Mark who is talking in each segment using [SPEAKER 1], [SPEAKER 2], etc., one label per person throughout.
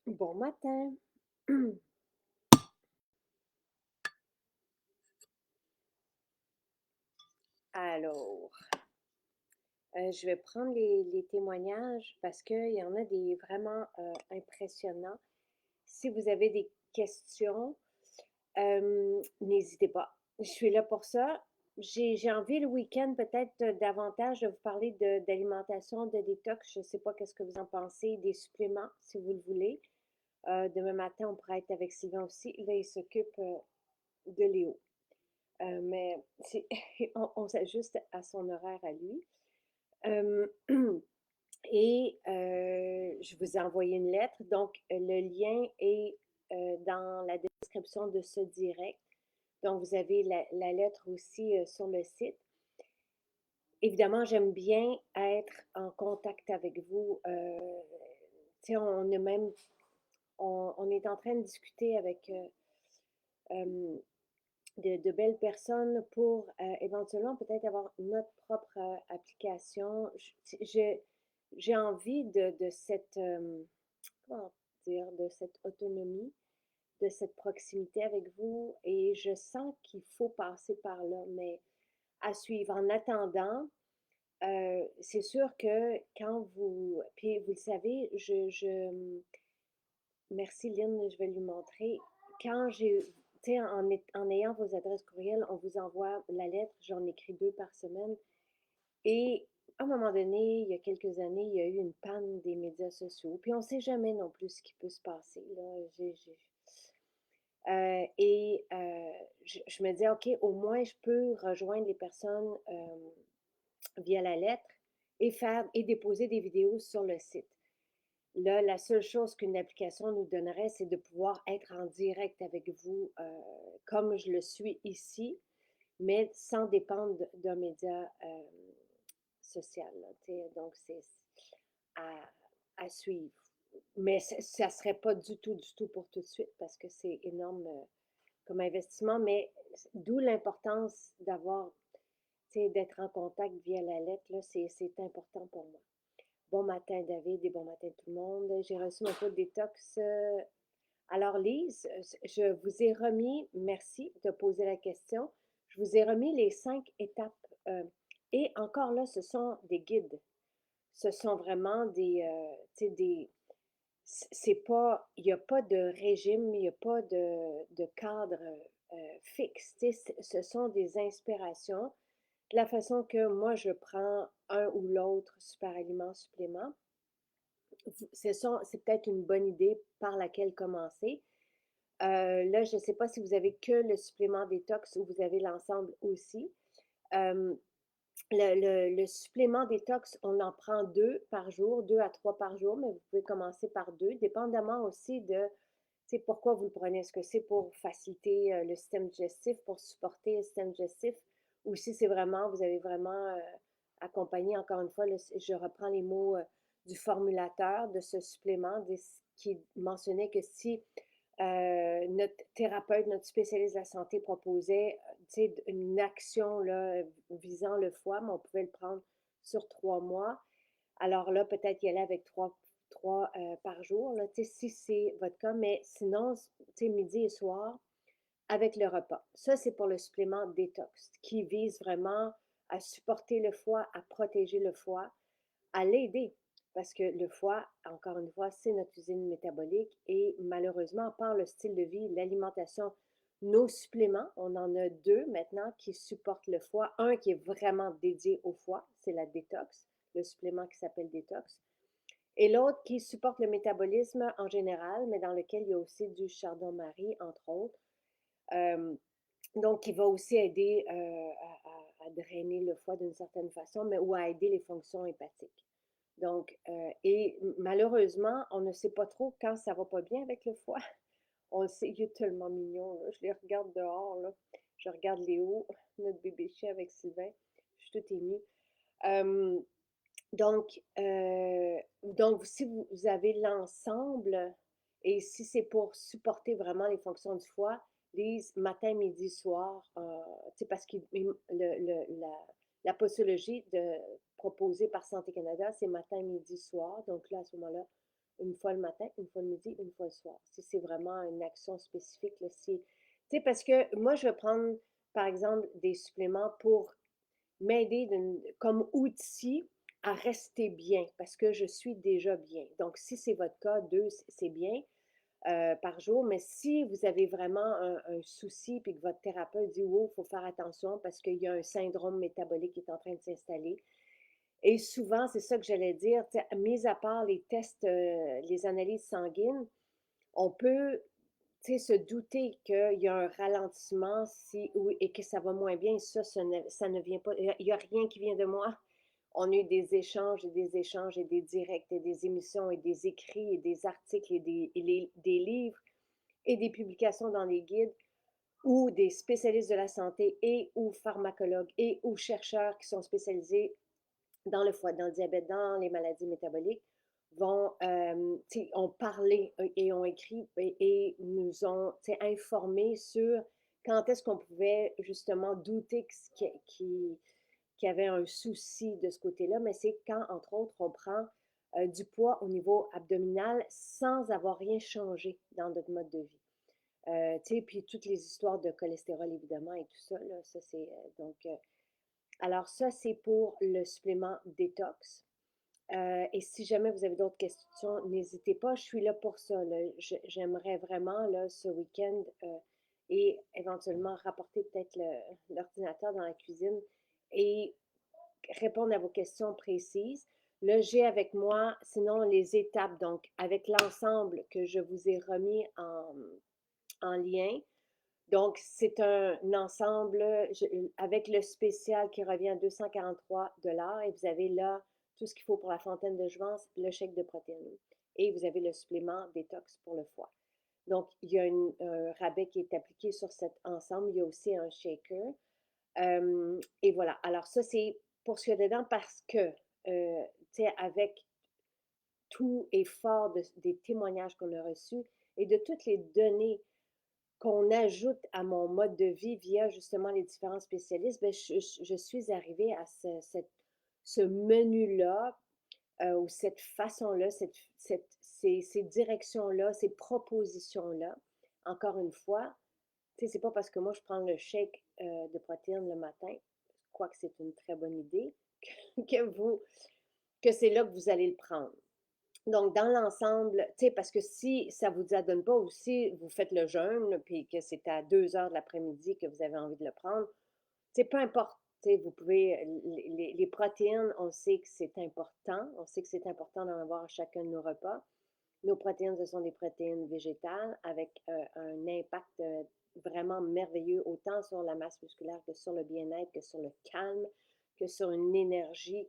[SPEAKER 1] Bon matin. Alors, je vais prendre les témoignages parce qu'il y en a des vraiment impressionnants. Si vous avez des questions, n'hésitez pas. Je suis là pour ça. J'ai envie le week-end peut-être davantage de vous parler d'alimentation, de détox. Je ne sais pas qu'est-ce que vous en pensez, des suppléments, si vous le voulez. Demain matin, on pourra être avec Sylvain aussi. Là, il s'occupe de Léo. Mais on s'ajuste à son horaire à lui. Euh, et je vous ai envoyé une lettre. Donc, le lien est dans la description de ce direct. Donc, vous avez la lettre aussi sur le site. Évidemment, j'aime bien être en contact avec vous. Tu sais, on est même, on est en train de discuter avec de belles personnes pour éventuellement peut-être avoir notre propre application. J'ai envie de cette, comment dire, de cette autonomie, de cette proximité avec vous et je sens qu'il faut passer par là, mais à suivre. En attendant, c'est sûr que quand vous, puis vous le savez, merci Lynn, je vais lui montrer. Quand j'ai, tu sais, en ayant vos adresses courriel, on vous envoie la lettre, j'en écris 2 par semaine. Et à un moment donné, il y a quelques années, il y a eu une panne des médias sociaux. Puis on ne sait jamais non plus ce qui peut se passer, là. Je me dis, OK, au moins je peux rejoindre les personnes via la lettre et faire et déposer des vidéos sur le site. Là, la seule chose qu'une application nous donnerait, c'est de pouvoir être en direct avec vous comme je le suis ici, mais sans dépendre d'un média social. Là, donc, c'est à, à suivre. Mais ça ne serait pas du tout pour tout de suite parce que c'est énorme comme investissement, mais d'où l'importance d'avoir, d'être en contact via la lettre, là, c'est important pour moi. Bon matin, David, et bon matin, tout le monde. J'ai reçu mon code détox. Alors, Lise, je vous ai remis, merci de poser la question, je vous ai remis les 5 étapes. Et encore là, ce sont des guides. Ce sont vraiment c'est pas, il n'y a pas de régime, il n'y a pas de cadre fixe. Ce sont des inspirations. De la façon que moi, je prends un ou l'autre super aliment, supplément, c'est peut-être une bonne idée par laquelle commencer. Là, je ne sais pas si vous avez que le supplément détox ou vous avez l'ensemble aussi. Euh, le supplément détox, on en prend 2 par jour, 2 à 3 par jour, mais vous pouvez commencer par 2, dépendamment aussi de pourquoi vous le prenez. Est-ce que c'est pour faciliter le système digestif, pour supporter le système digestif, ou si c'est vraiment, vous avez vraiment accompagné, encore une fois, je reprends les mots du formulateur de ce supplément qui mentionnait que si notre thérapeute, notre spécialiste de la santé proposait une action là, visant le foie, mais on pouvait le prendre sur 3 mois. Alors là, peut-être y aller avec trois par jour, là, si c'est votre cas, mais sinon, midi et soir, avec le repas. Ça, c'est pour le supplément détox, qui vise vraiment à supporter le foie, à protéger le foie, à l'aider. Parce que le foie, encore une fois, c'est notre usine métabolique et malheureusement, par le style de vie, l'alimentation, nos suppléments, on en a 2 maintenant qui supportent le foie. Un qui est vraiment dédié au foie, c'est la détox, le supplément qui s'appelle détox. Et l'autre qui supporte le métabolisme en général, mais dans lequel il y a aussi du chardon-marie, entre autres. Euh, donc, qui va aussi aider à drainer le foie d'une certaine façon, mais ou à aider les fonctions hépatiques. Donc, et malheureusement, on ne sait pas trop quand ça va pas bien avec le foie. On le sait, il est tellement mignon, là. Je les regarde dehors, là. Je regarde Léo, notre bébé chien avec Sylvain. Je suis toute émue. Euh, donc, si vous avez l'ensemble, et si c'est pour supporter vraiment les fonctions du foie, lise matin, midi, soir, parce que la posologie proposée par Santé Canada, c'est matin, midi, soir. Donc là, à ce moment-là, une fois le matin, une fois le midi, une fois le soir. Si c'est vraiment une action spécifique, là, si, tu sais, parce que moi, je vais prendre, par exemple, des suppléments pour m'aider comme outil à rester bien, parce que je suis déjà bien. Donc, si c'est votre cas, deux, c'est bien par jour, mais si vous avez vraiment un souci, puis que votre thérapeute dit, oh, il faut faire attention parce qu'il y a un syndrome métabolique qui est en train de s'installer, et souvent, c'est ça que j'allais dire, mis à part les tests, les analyses sanguines, on peut se douter qu'il y a un ralentissement si, oui, et que ça va moins bien. Ça ne vient pas, il n'y a rien qui vient de moi. On a eu des échanges et des échanges et des directs et des émissions et des écrits et des articles des livres et des publications dans les guides ou des spécialistes de la santé et ou pharmacologues et ou chercheurs qui sont spécialisés dans le foie, dans le diabète, dans les maladies métaboliques, ont parlé et ont écrit et nous ont informés sur quand est-ce qu'on pouvait justement douter qu'il y avait un souci de ce côté-là, mais c'est quand, entre autres, on prend du poids au niveau abdominal sans avoir rien changé dans notre mode de vie. Puis toutes les histoires de cholestérol, évidemment, et tout ça, là, ça c'est alors ça, c'est pour le supplément détox. Et si jamais vous avez d'autres questions, n'hésitez pas, je suis là pour ça. Là. J'aimerais vraiment, là, ce week-end, et éventuellement rapporter peut-être l'ordinateur dans la cuisine et répondre à vos questions précises. Là, j'ai avec moi, sinon, les étapes, donc avec l'ensemble que je vous ai remis en lien. Donc, c'est un ensemble avec le spécial qui revient à 243 et vous avez là tout ce qu'il faut pour la fontaine de jouvence, le chèque de protéines. Et vous avez le supplément détox pour le foie. Donc, il y a un rabais qui est appliqué sur cet ensemble. Il y a aussi un shaker. Et voilà. Alors, ça, c'est pour ce qu'il y a dedans parce que, tu sais, avec tout et fort des témoignages qu'on a reçus et de toutes les données qu'on ajoute à mon mode de vie via justement les différents spécialistes, ben, je suis arrivée à ce menu-là ou cette façon-là, ces directions-là, ces propositions-là. Encore une fois, tu sais, c'est pas parce que moi je prends le shake de protéines le matin, quoique c'est une très bonne idée, que que c'est là que vous allez le prendre. Donc, dans l'ensemble, tu sais, parce que si ça ne vous adonne pas ou si vous faites le jeûne, puis que c'est à 2 heures de l'après-midi que vous avez envie de le prendre, tu sais, peu importe, tu sais, vous pouvez, les protéines, on sait que c'est important, on sait que c'est important d'en avoir à chacun de nos repas. Nos protéines, ce sont des protéines végétales avec un impact vraiment merveilleux, autant sur la masse musculaire que sur le bien-être, que sur le calme, que sur une énergie,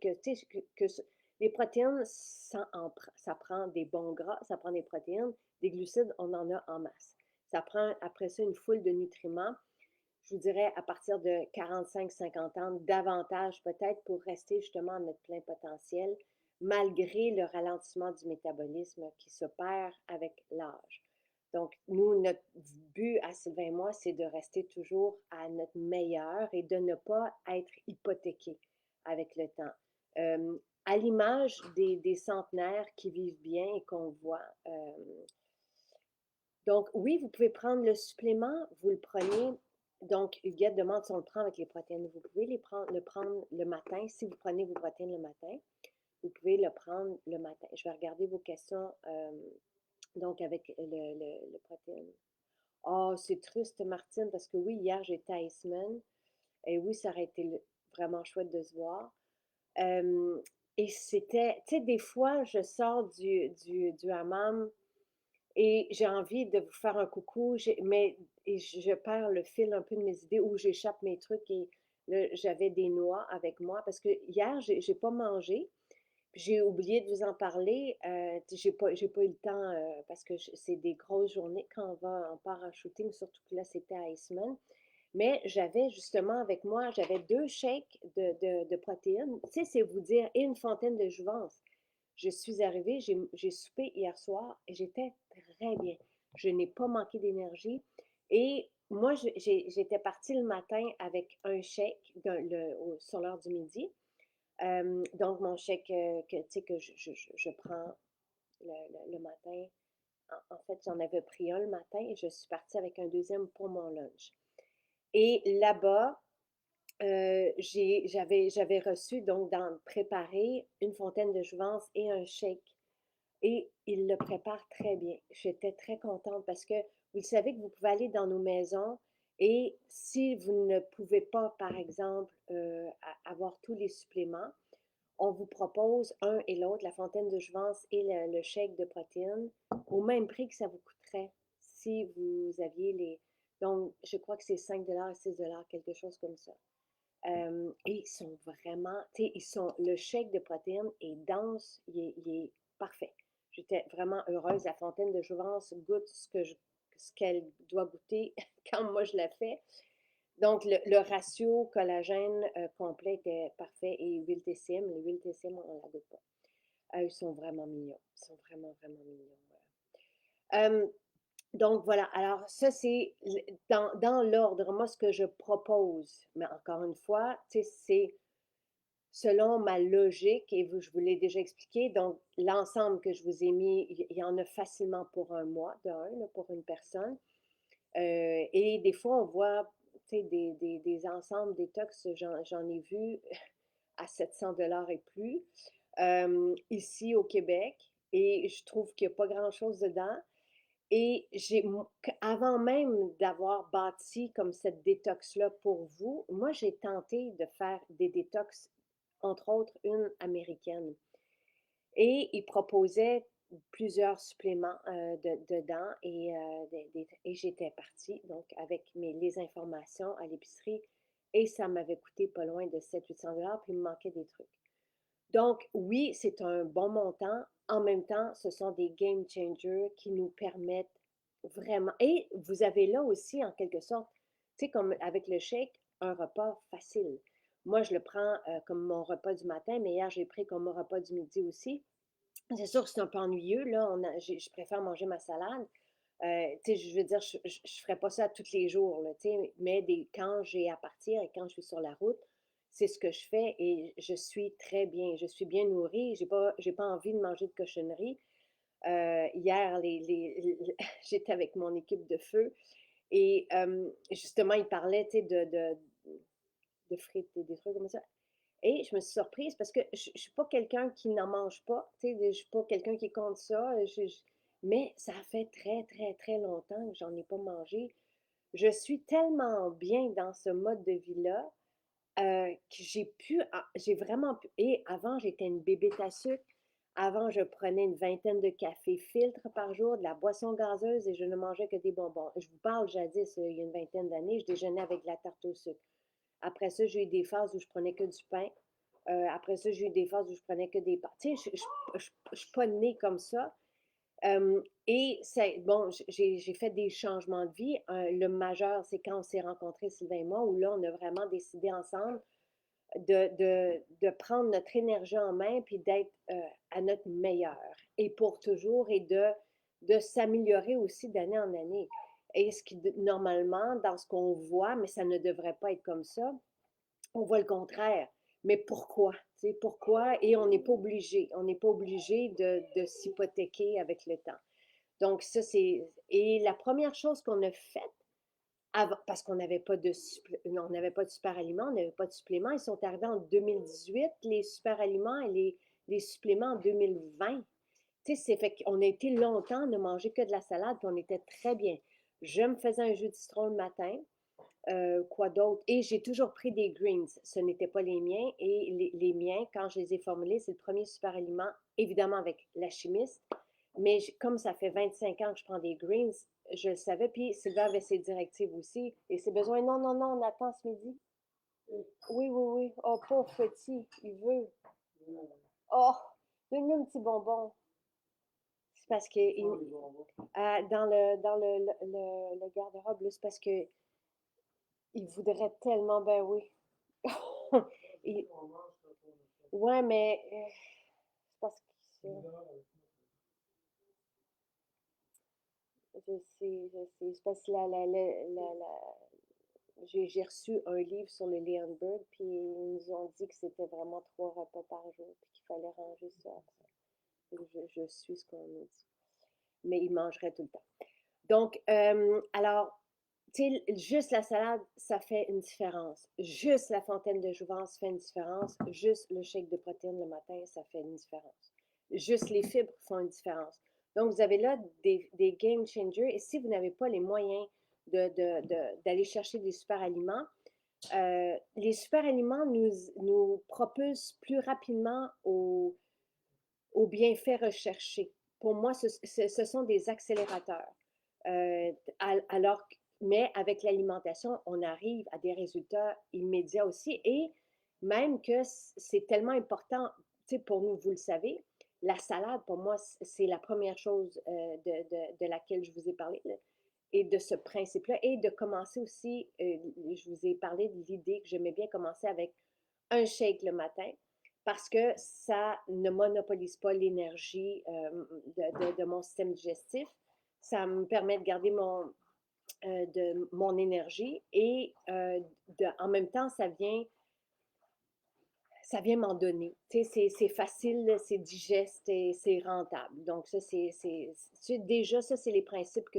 [SPEAKER 1] les protéines, ça prend des bons gras, ça prend des protéines, des glucides, on en a en masse. Ça prend après ça une foule de nutriments, je vous dirais à partir de 45-50 ans, davantage peut-être pour rester justement à notre plein potentiel, malgré le ralentissement du métabolisme qui se perd avec l'âge. Donc, nous, notre but à Sylvain et moi, c'est de rester toujours à notre meilleur et de ne pas être hypothéqué avec le temps. À l'image des centenaires qui vivent bien et qu'on voit. Donc, oui, vous pouvez prendre le supplément, vous le prenez. Donc, Huguette demande si on le prend avec les protéines. Vous pouvez le prendre le matin. Si vous prenez vos protéines le matin, vous pouvez le prendre le matin. Je vais regarder vos questions donc avec le protéine. Oh, c'est triste, Martine, parce que oui, hier, j'étais à Eastman. Et oui, ça aurait été vraiment chouette de se voir. Et c'était, tu sais, des fois, je sors du hammam et j'ai envie de vous faire un coucou, mais je perds le fil un peu de mes idées ou j'échappe mes trucs et j'avais des noix avec moi parce que hier, j'ai pas mangé. J'ai oublié de vous en parler. J'ai pas eu le temps parce que c'est des grosses journées quand on part en shooting, surtout que là, c'était à Iceman. Mais j'avais justement avec moi, j'avais 2 shakes de protéines. Tu sais, c'est vous dire, et une fontaine de jouvence. Je suis arrivée, j'ai soupé hier soir et j'étais très bien. Je n'ai pas manqué d'énergie. Et moi, j'étais partie le matin avec un shake sur l'heure du midi. Donc, mon shake que, tu sais, que je prends le matin. En fait, j'en avais pris un le matin et je suis partie avec un deuxième pour mon lunch. Et là-bas, j'avais reçu, donc, préparé une fontaine de jouvence et un shake. Et il le prépare très bien. J'étais très contente parce que vous savez que vous pouvez aller dans nos maisons et si vous ne pouvez pas, par exemple, avoir tous les suppléments, on vous propose un et l'autre, la fontaine de jouvence et le shake de protéines, au même prix que ça vous coûterait si vous aviez les... Donc, je crois que c'est 5 $ 6 $ quelque chose comme ça. Et ils sont vraiment, tu sais, le shake de protéines est dense, il est parfait. J'étais vraiment heureuse. La fontaine de jouvence goûte ce qu'elle doit goûter quand moi je la fais. Donc, le ratio collagène complet était parfait et huile TCM, l'huile TCM, on ne la goûte pas. Ils sont vraiment mignons. Ils sont vraiment, vraiment mignons. Euh, donc, voilà. Alors, ça, c'est dans l'ordre. Moi, ce que je propose, mais encore une fois, tu sais, c'est selon ma logique, et je vous l'ai déjà expliqué, donc l'ensemble que je vous ai mis, il y en a facilement pour un mois, pour une personne. Et des fois, on voit des ensembles détox, j'en ai vu à 700 $ et plus ici au Québec, et je trouve qu'il n'y a pas grand-chose dedans. Et avant même d'avoir bâti comme cette détox-là pour vous, moi, j'ai tenté de faire des détox, entre autres une américaine. Et ils proposaient plusieurs suppléments dedans et j'étais partie donc avec les informations à l'épicerie et ça m'avait coûté pas loin de 700 800 $ puis il me manquait des trucs. Donc oui, c'est un bon montant. En même temps, ce sont des game changers qui nous permettent vraiment. Et vous avez là aussi, en quelque sorte, tu sais, comme avec le shake, un repas facile. Moi, je le prends comme mon repas du matin, mais hier, j'ai pris comme mon repas du midi aussi. C'est sûr que c'est un peu ennuyeux, là. Je préfère manger ma salade. Tu sais, je veux dire, je ne ferais pas ça tous les jours, là, tu sais, mais quand j'ai à partir et quand je suis sur la route, c'est ce que je fais et je suis très bien. Je suis bien nourrie. J'ai pas envie de manger de cochonneries. Hier, j'étais avec mon équipe de feu et justement, ils parlaient, tu sais, de frites et des trucs comme ça. Et je me suis surprise parce que je ne suis pas quelqu'un qui n'en mange pas, tu sais, je ne suis pas quelqu'un qui compte ça, mais ça fait très, très, très longtemps que j'en ai pas mangé. Je suis tellement bien dans ce mode de vie-là que j'ai vraiment pu, et avant, j'étais une bébête à sucre. Avant, je prenais une vingtaine de cafés filtres par jour, de la boisson gazeuse et je ne mangeais que des bonbons. Je vous parle jadis, il y a une vingtaine d'années, je déjeunais avec de la tarte au sucre. Après ça, j'ai eu des phases où je prenais que du pain. Après ça, j'ai eu des phases où je prenais que des pâtes. Tu sais, je suis pas née comme ça. Et bon, j'ai fait des changements de vie. Le majeur, c'est quand on s'est rencontrés, Sylvain et moi, où là, on a vraiment décidé ensemble de prendre notre énergie en main puis d'être à notre meilleur et pour toujours et de s'améliorer aussi d'année en année. Et ce qui, normalement, dans ce qu'on voit, mais ça ne devrait pas être comme ça, on voit le contraire. Mais pourquoi? Tu sais, pourquoi? Et on n'est pas obligé. On n'est pas obligé de s'hypothéquer avec le temps. Donc, ça, c'est. Et la première chose qu'on a faite, parce qu'on n'avait pas de on n'avait pas de super aliments, on n'avait pas de suppléments. Ils sont arrivés en 2018, les super aliments et les suppléments en 2020. Tu sais, c'est fait qu'on a été longtemps ne manger que de la salade, puis on était très bien. Je me faisais un jus de citron le matin. Quoi d'autre? Et j'ai toujours pris des greens. Ce n'étaient pas les miens. Et les miens, quand je les ai formulés, c'est le premier super aliment, évidemment avec la chimiste. Mais comme ça fait 25 ans que je prends des greens, je le savais. Puis Sylvain avait ses directives aussi. Et ses besoins. Non, non, non, on attend ce midi. Oui, oui, oui. Oh, pauvre petit, il veut. Oh, donne-lui un petit bonbon. C'est parce que dans le garde-robe, c'est parce que il voudrait tellement, ben oui. Il- ouais, mais c'est parce que je sais, je sais. C'est parce que j'ai reçu un livre sur le Leonberg, puis ils nous ont dit que c'était vraiment 3 repas par jour, puis qu'il fallait ranger ça après. Je suis ce qu'on nous dit. Mais il mangerait tout le temps. Donc, alors, tu sais, juste la salade, ça fait une différence. Juste la fontaine de jouvence fait une différence. Juste le shake de protéines le matin, ça fait une différence. Juste les fibres font une différence. Donc, vous avez là des game changers. Et si vous n'avez pas les moyens d'aller chercher des super aliments, les super aliments nous propulsent plus rapidement aux bienfaits recherchés. Pour moi, ce sont des accélérateurs. Alors, mais avec l'alimentation, on arrive à des résultats immédiats aussi. Et même que c'est tellement important, pour nous, vous le savez, la salade, pour moi, c'est la première chose de laquelle je vous ai parlé, là, et de ce principe-là, et de commencer aussi, je vous ai parlé de l'idée que j'aimais bien commencer avec un shake le matin parce que ça ne monopolise pas l'énergie de mon système digestif. Ça me permet de garder mon énergie et en même temps, ça vient m'en donner. Tu sais, c'est facile, c'est digeste et c'est rentable. Donc, ça, déjà, ça, c'est les principes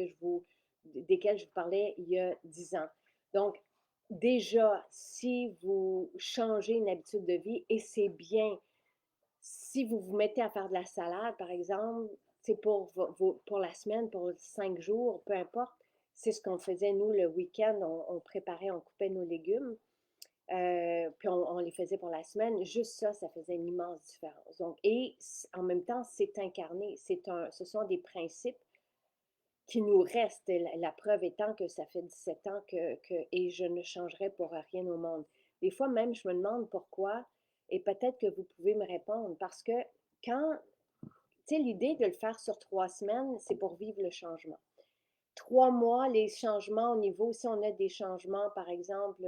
[SPEAKER 1] desquels je vous parlais il y a 10 ans. Donc, déjà, si vous changez une habitude de vie, et c'est bien, si vous vous mettez à faire de la salade, par exemple, c'est pour la semaine, pour 5 jours, peu importe, c'est ce qu'on faisait, nous, le week-end, on préparait, on coupait nos légumes. Puis on les faisait pour la semaine. Juste ça, ça faisait une immense différence. Donc, et en même temps, c'est incarné. Ce sont des principes qui nous restent. La preuve étant que ça fait 17 ans et je ne changerai pour rien au monde. Des fois même, je me demande pourquoi, et peut-être que vous pouvez me répondre, parce que quand, tu sais, l'idée de le faire sur 3 semaines, c'est pour vivre le changement. 3 mois, les changements au niveau, si on a des changements, par exemple,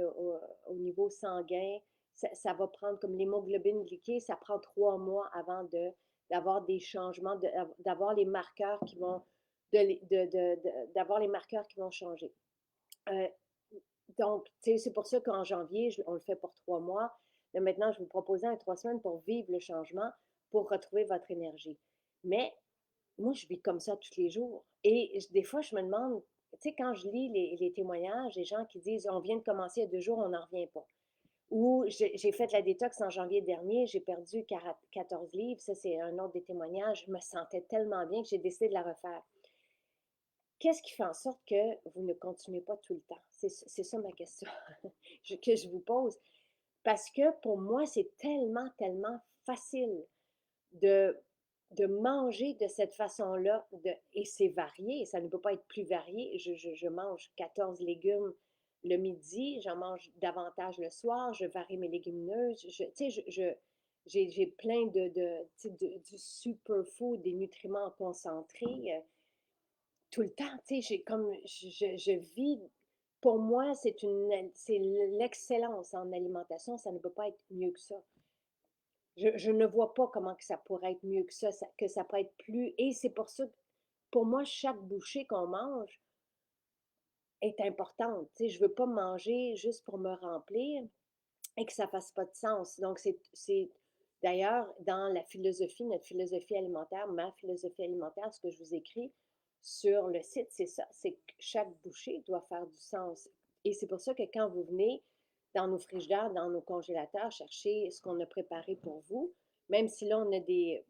[SPEAKER 1] au niveau sanguin, ça va prendre comme l'hémoglobine glyquée, ça prend 3 mois avant d'avoir des changements, d'avoir les marqueurs qui vont, d'avoir les marqueurs qui vont changer. Euh, donc, tu sais, c'est pour ça qu'en janvier, on le fait pour 3 mois. Mais maintenant, je vous propose un 3 semaines pour vivre le changement, pour retrouver votre énergie. Mais moi, je vis comme ça tous les jours. Et des fois, je me demande, tu sais, quand je lis les témoignages des gens qui disent on vient de commencer il y a 2 jours, on n'en revient pas. Ou j'ai fait la détox en janvier dernier, j'ai perdu 14 livres. Ça, c'est un autre des témoignages. Je me sentais tellement bien que j'ai décidé de la refaire. Qu'est-ce qui fait en sorte que vous ne continuez pas tout le temps? C'est ça ma question que je vous pose. Parce que pour moi, c'est tellement, tellement facile de, de manger de cette façon-là, et c'est varié, ça ne peut pas être plus varié. Je mange 14 légumes le midi, j'en mange davantage le soir, je varie mes légumineuses, tu sais, j'ai plein du superfood, des nutriments concentrés tout le temps, tu sais, je vis, pour moi, c'est l'excellence en alimentation, ça ne peut pas être mieux que ça. Je ne vois pas comment que ça pourrait être mieux que ça, que ça pourrait être plus. Et c'est pour ça que, pour moi, chaque bouchée qu'on mange est importante. Tu sais, je ne veux pas manger juste pour me remplir et que ça ne fasse pas de sens. Donc, d'ailleurs dans la philosophie, notre philosophie alimentaire, ma philosophie alimentaire, ce que je vous écris sur le site, c'est ça. C'est que chaque bouchée doit faire du sens. Et c'est pour ça que quand vous venez dans nos frigidaires, dans nos congélateurs, chercher ce qu'on a préparé pour vous, même si là, on a des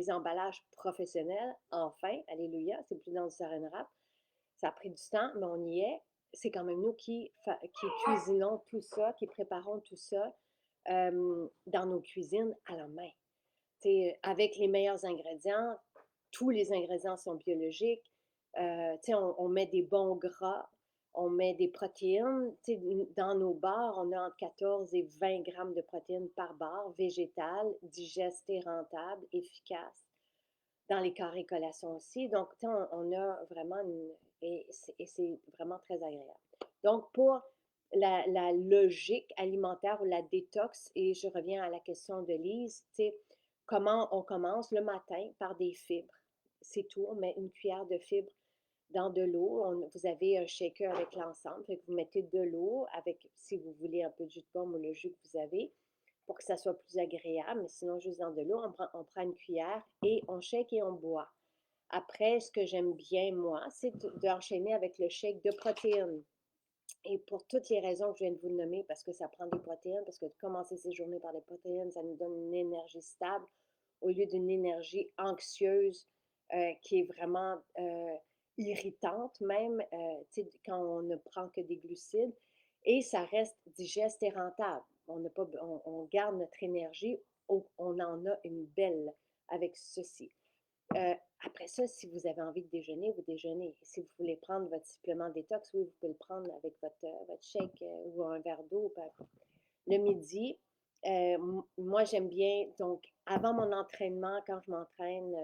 [SPEAKER 1] emballages professionnels, enfin, alléluia, c'est plus dans le saran wrap, ça a pris du temps, mais on y est. C'est quand même nous qui cuisinons tout ça, qui préparons tout ça dans nos cuisines à la main. T'sais, avec les meilleurs ingrédients, tous les ingrédients sont biologiques. On met des bons gras, on met des protéines. Dans nos bars, on a entre 14 et 20 grammes de protéines par bar, végétales, digestées, rentables, efficaces. Dans les carrés collations aussi. Donc, on a vraiment et c'est vraiment très agréable. Donc, pour la logique alimentaire ou la détox, et je reviens à la question de Lise, comment on commence le matin par des fibres. C'est tout, on met une cuillère de fibres dans de l'eau. Vous avez un shaker avec l'ensemble, fait que vous mettez de l'eau avec, si vous voulez, un peu de jus de pomme ou le jus que vous avez. pour que ça soit plus agréable, mais sinon juste dans de l'eau, on prend une cuillère et on shake et on boit. Après, ce que j'aime bien, moi, c'est d'enchaîner avec le shake de protéines. Et pour toutes les raisons que je viens de vous nommer, parce que ça prend des protéines, parce que de commencer ses journées par des protéines, ça nous donne une énergie stable au lieu d'une énergie anxieuse qui est vraiment irritante, même quand on ne prend que des glucides. Et ça reste digeste et rentable. On garde notre énergie, on en a une belle avec ceci. Euh, Après ça, si vous avez envie de déjeuner, vous déjeunez. Si vous voulez prendre votre supplément détox, oui, vous pouvez le prendre avec votre shake ou un verre d'eau. Le midi, moi, j'aime bien, donc, avant mon entraînement, quand je m'entraîne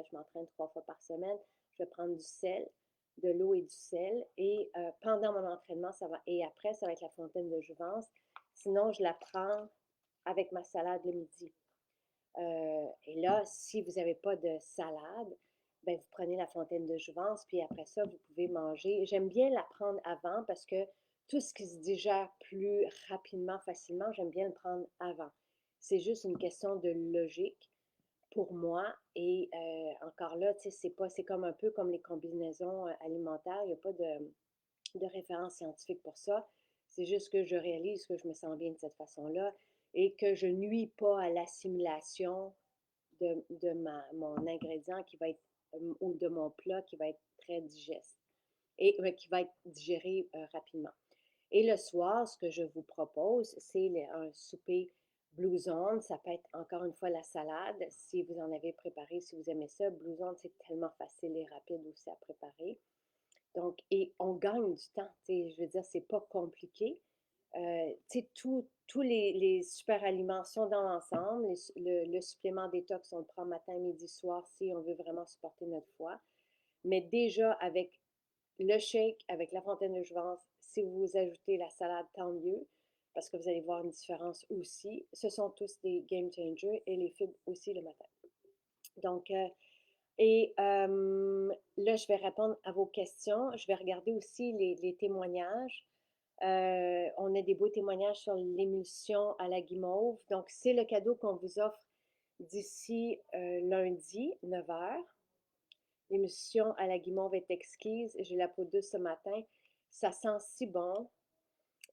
[SPEAKER 1] 3 fois par semaine, je vais prendre du sel, de l'eau et du sel. Et pendant mon entraînement, et après, ça va être la fontaine de jouvence. Sinon, je la prends avec ma salade le midi. Et là, si vous n'avez pas de salade, ben vous prenez la fontaine de jouvence, puis après ça, vous pouvez manger. J'aime bien la prendre avant parce que tout ce qui se digère plus rapidement, facilement, j'aime bien le prendre avant. C'est juste une question de logique pour moi. Et encore là, tu sais, c'est comme un peu comme les combinaisons alimentaires. Il n'y a pas de référence scientifique pour ça. C'est juste que je réalise que je me sens bien de cette façon-là et que je nuis pas à l'assimilation mon ingrédient qui va être, ou de mon plat qui va être très digeste et qui va être digéré rapidement. Et le soir, ce que je vous propose, c'est un souper Blue Zone. Ça peut être encore une fois la salade, si vous en avez préparé, si vous aimez ça. Blue Zone, c'est tellement facile et rapide aussi à préparer. Donc, et on gagne du temps. Je veux dire, c'est pas compliqué. Tous les super aliments sont dans l'ensemble. Le supplément détox, on le prend matin, midi, soir si on veut vraiment supporter notre foie. Mais déjà, avec le shake, avec la fontaine de jouvence, si vous ajoutez la salade, tant mieux, parce que vous allez voir une différence aussi. Ce sont tous des game changers et les fibres aussi le matin. Donc, là, je vais répondre à vos questions. Je vais regarder aussi les témoignages. On a des beaux témoignages sur l'émulsion à la guimauve. Donc, c'est le cadeau qu'on vous offre d'ici lundi, 9h. L'émulsion à la guimauve est exquise. J'ai la peau douce ce matin. Ça sent si bon.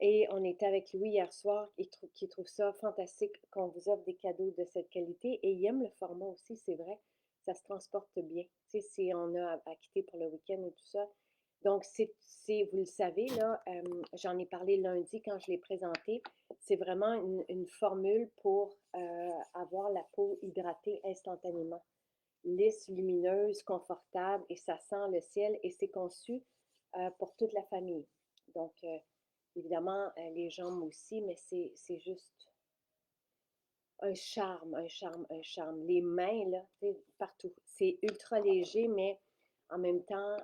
[SPEAKER 1] Et on était avec Louis hier soir qui trouve ça fantastique qu'on vous offre des cadeaux de cette qualité. Et il aime le format aussi, c'est vrai. Ça se transporte bien. Tu sais, si on a à quitter pour le week-end ou tout ça. Donc, vous le savez, là, j'en ai parlé lundi quand je l'ai présenté. C'est vraiment une formule pour avoir la peau hydratée instantanément. Lisse, lumineuse, confortable et ça sent le ciel et c'est conçu pour toute la famille. Donc, évidemment, les jambes aussi, mais c'est juste un charme, un charme, un charme. Les mains, là, partout. C'est ultra léger, mais en même temps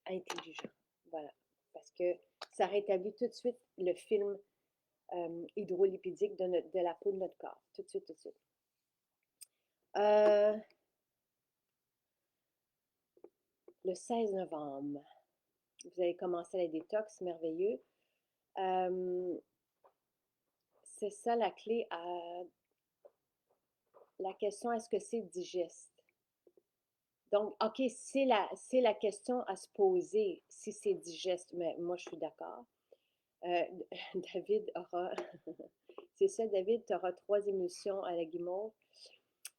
[SPEAKER 1] intelligent. Voilà. Parce que ça rétablit tout de suite le film hydrolipidique de la peau de notre corps. Tout de suite, tout de suite. Le 16 novembre, vous avez commencé la détox, merveilleux. C'est ça la clé à la question, est-ce que c'est digeste? Donc, OK, c'est la question à se poser si c'est digeste, mais moi, je suis d'accord. David aura, c'est ça, David, tu auras 3 émulsions à la guimauve.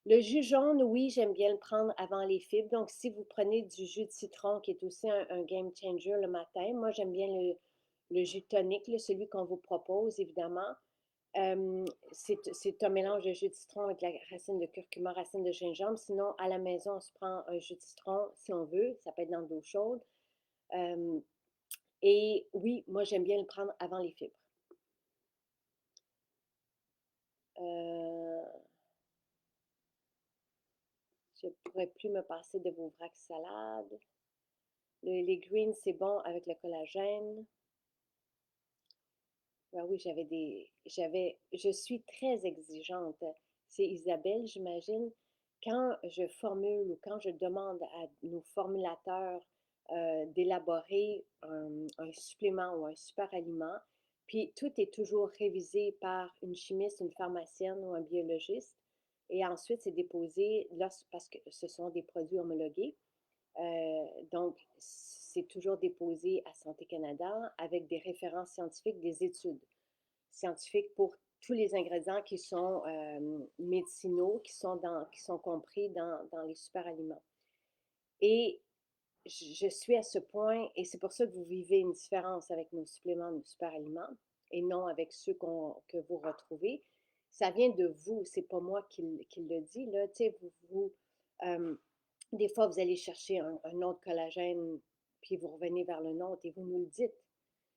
[SPEAKER 1] Le jus jaune, oui, j'aime bien le prendre avant les fibres. Donc, si vous prenez du jus de citron, qui est aussi un game changer le matin, moi, j'aime bien le jus tonique, là, celui qu'on vous propose, évidemment. C'est un mélange de jus de citron avec la racine de curcuma, racine de gingembre. Sinon, à la maison, on se prend un jus de citron si on veut. Ça peut être dans de l'eau chaude. Et oui, moi, j'aime bien le prendre avant les fibres. Je ne pourrais plus me passer de vos vracs salades. Les greens, c'est bon avec le collagène. Ben oui, je suis très exigeante. C'est Isabelle, j'imagine. Quand je formule ou quand je demande à nos formulateurs d'élaborer un supplément ou un super aliment, Puis tout est toujours révisé par une chimiste, une pharmacienne ou un biologiste. Et ensuite, c'est déposé parce que ce sont des produits homologués. Donc, c'est toujours déposé à Santé Canada avec des références scientifiques, des études scientifiques pour tous les ingrédients qui sont médicinaux, qui sont compris dans les super aliments. Et je suis à ce point, et c'est pour ça que vous vivez une différence avec nos suppléments, nos super aliments, et non avec ceux que vous retrouvez. Ça vient de vous, c'est pas moi qui le dis, là, tu sais, euh, des fois, vous allez chercher un autre collagène, puis vous revenez vers le nôtre et vous nous le dites.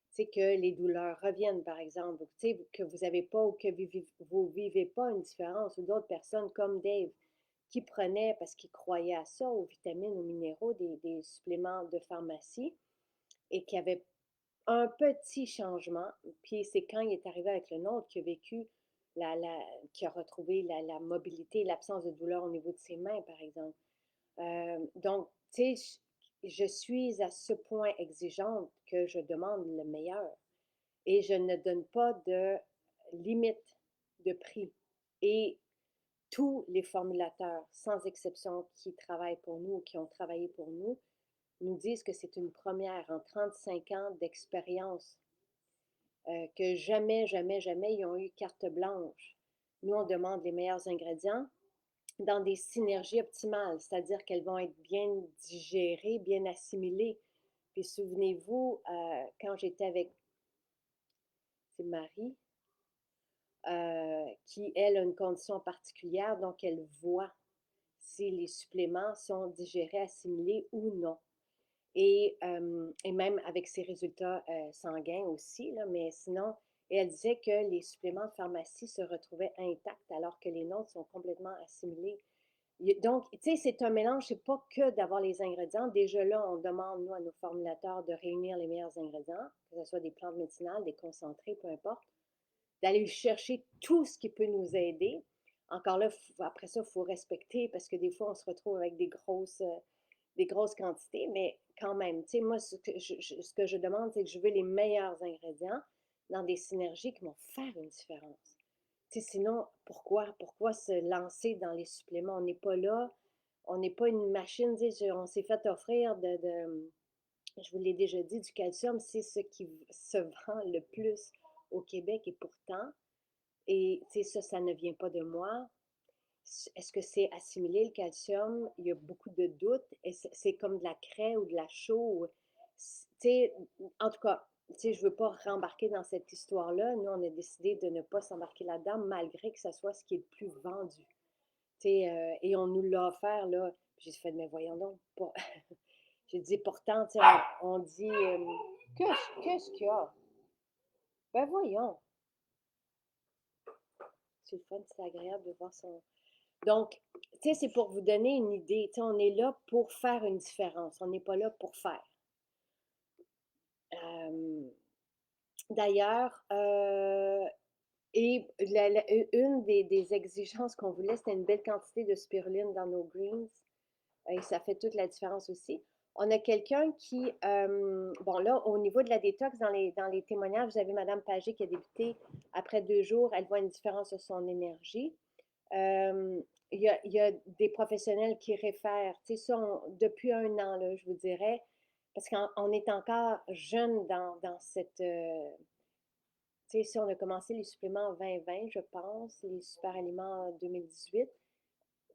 [SPEAKER 1] Tu sais, que les douleurs reviennent, par exemple, tu sais, que vous n'avez pas ou que vous vivez pas une différence, ou d'autres personnes comme Dave, qui prenaient, parce qu'ils croyaient à ça, aux vitamines, aux minéraux, des suppléments de pharmacie, et qui avaient un petit changement. Puis c'est quand il est arrivé avec le nôtre qu'il a vécu, qu'il a retrouvé la mobilité, l'absence de douleur au niveau de ses mains, par exemple. Donc, tu sais, je suis à ce point exigeante que je demande le meilleur et je ne donne pas de limite de prix. Et tous les formulateurs, sans exception, qui travaillent pour nous ou qui ont travaillé pour nous disent que c'est une première en 35 ans d'expérience, que jamais, jamais, jamais ils ont eu carte blanche. Nous, on demande les meilleurs ingrédients dans des synergies optimales, c'est-à-dire qu'elles vont être bien digérées, bien assimilées. Puis souvenez-vous, quand j'étais avec Marie, qui, elle, a une condition particulière, donc elle voit si les suppléments sont digérés, assimilés ou non. Et même avec ses résultats sanguins aussi, là, mais sinon, et elle disait que les suppléments de pharmacie se retrouvaient intacts alors que les nôtres sont complètement assimilés. Donc, tu sais, c'est un mélange, c'est pas que d'avoir les ingrédients. Déjà là, on demande, nous, à nos formulateurs de réunir les meilleurs ingrédients, que ce soit des plantes médicinales, des concentrés, peu importe, d'aller chercher tout ce qui peut nous aider. Encore là, après ça, il faut respecter parce que des fois, on se retrouve avec des grosses quantités, mais quand même, tu sais, moi, ce que je demande, c'est que je veux les meilleurs ingrédients dans des synergies qui vont faire une différence. Tu sais, sinon, pourquoi se lancer dans les suppléments? On n'est pas là, on n'est pas une machine, tu sais, on s'est fait offrir je vous l'ai déjà dit, du calcium, c'est ce qui se vend le plus au Québec et pourtant, et tu sais, ça ne vient pas de moi. Est-ce que c'est assimilé le calcium? Il y a beaucoup de doutes. C'est comme de la craie ou de la chaux. Tu sais, en tout cas, tu sais, je ne veux pas rembarquer dans cette histoire-là. Nous, on a décidé de ne pas s'embarquer là-dedans, malgré que ce soit ce qui est le plus vendu. Tu sais, et on nous l'a offert, là. J'ai fait, mais voyons donc. J'ai dit, pourtant, tu sais, on dit, qu'est-ce qu'il y a? Ben voyons. C'est le fun, c'est agréable de voir son, donc, tu sais, c'est pour vous donner une idée. Tu sais, on est là pour faire une différence. On n'est pas là pour faire. Euh, D'ailleurs, une des exigences qu'on voulait, c'était une belle quantité de spiruline dans nos greens. Et ça fait toute la différence aussi. On a quelqu'un qui, bon là, au niveau de la détox, dans les témoignages, vous avez Madame Pagé qui a débuté après 2 jours. Elle voit une différence sur son énergie. Euh, il y a des professionnels qui réfèrent, tu sais, ça, depuis un an, là, je vous dirais, parce qu'on est encore jeune dans cette, tu sais, si on a commencé les suppléments en 2020, je pense, les super aliments en 2018,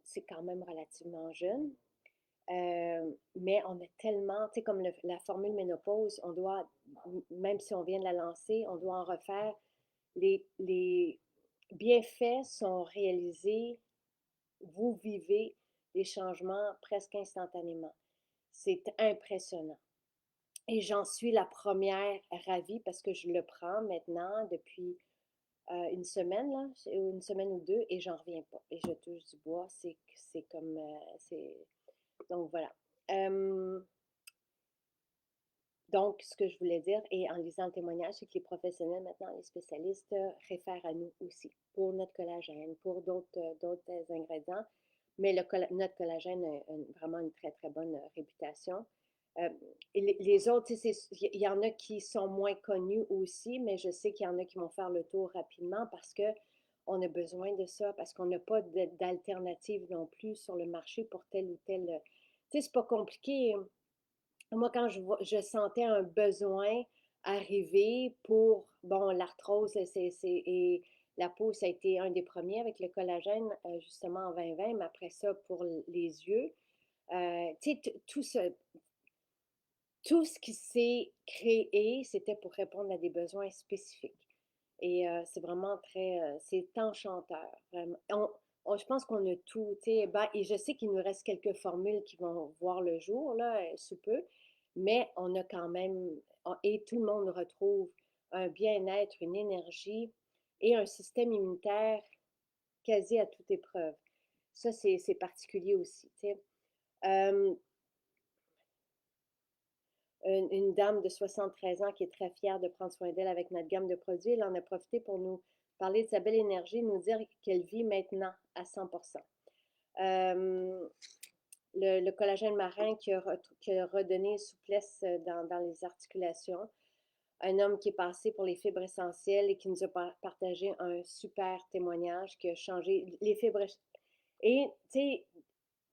[SPEAKER 1] c'est quand même relativement jeune. Mais on a tellement, tu sais, comme la formule ménopause, on doit, même si on vient de la lancer, on doit en refaire. Les bienfaits sont réalisés, vous vivez les changements presque instantanément. C'est impressionnant. Et j'en suis la première ravie parce que je le prends maintenant depuis une semaine, là, une semaine ou deux, et j'en reviens pas. Et je touche du bois, c'est comme, donc voilà. Euh, donc, ce que je voulais dire, et en lisant le témoignage, c'est que les professionnels maintenant, les spécialistes, réfèrent à nous aussi pour notre collagène, pour d'autres ingrédients. Mais notre collagène a vraiment une très, très bonne réputation. Euh, et les autres, il y en a qui sont moins connus aussi, mais je sais qu'il y en a qui vont faire le tour rapidement parce que on a besoin de ça, parce qu'on n'a pas d'alternative non plus sur le marché pour tel ou tel. Tu sais, c'est pas compliqué. Moi, quand je sentais un besoin arriver pour, bon, l'arthrose et la peau, ça a été un des premiers avec le collagène, justement en 2020, mais après ça, pour les yeux. Tu sais, tout ce qui s'est créé, c'était pour répondre à des besoins spécifiques. Et c'est vraiment c'est enchanteur, vraiment. Je pense qu'on a tout, tu sais, ben, et je sais qu'il nous reste quelques formules qui vont voir le jour, là, sous peu, mais on a quand même, et tout le monde retrouve un bien-être, une énergie et un système immunitaire quasi à toute épreuve. Ça, c'est particulier aussi, tu sais. Euh, une dame de 73 ans qui est très fière de prendre soin d'elle avec notre gamme de produits. Elle en a profité pour nous parler de sa belle énergie, nous dire qu'elle vit maintenant à 100%. Le collagène marin qui a redonné souplesse dans les articulations. Un homme qui est passé pour les fibres essentielles et qui nous a partagé un super témoignage qui a changé les fibres. Et, tu sais,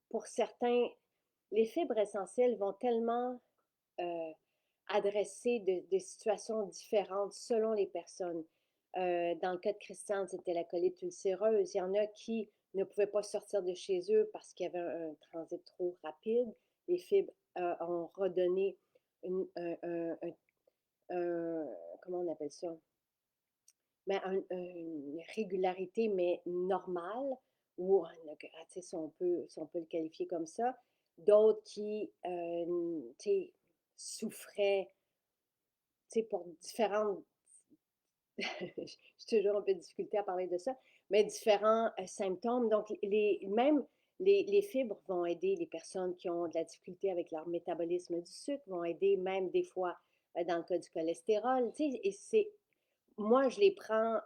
[SPEAKER 1] pour certains, les fibres essentielles vont tellement euh, adresser des situations différentes selon les personnes. Dans le cas de Christiane, c'était la colite ulcéreuse. Il y en a qui ne pouvaient pas sortir de chez eux parce qu'il y avait un transit trop rapide. Les fibres ont redonné une, un- comment on appelle ça? Ben, une régularité, mais normale, ou si on peut le qualifier comme ça. D'autres qui souffraient pour différentes j'ai toujours un peu de difficulté à parler de ça, mais différents symptômes. Donc, même les fibres vont aider les personnes qui ont de la difficulté avec leur métabolisme du sucre, vont aider même des fois dans le cas du cholestérol. Tu sais, et moi, je les prends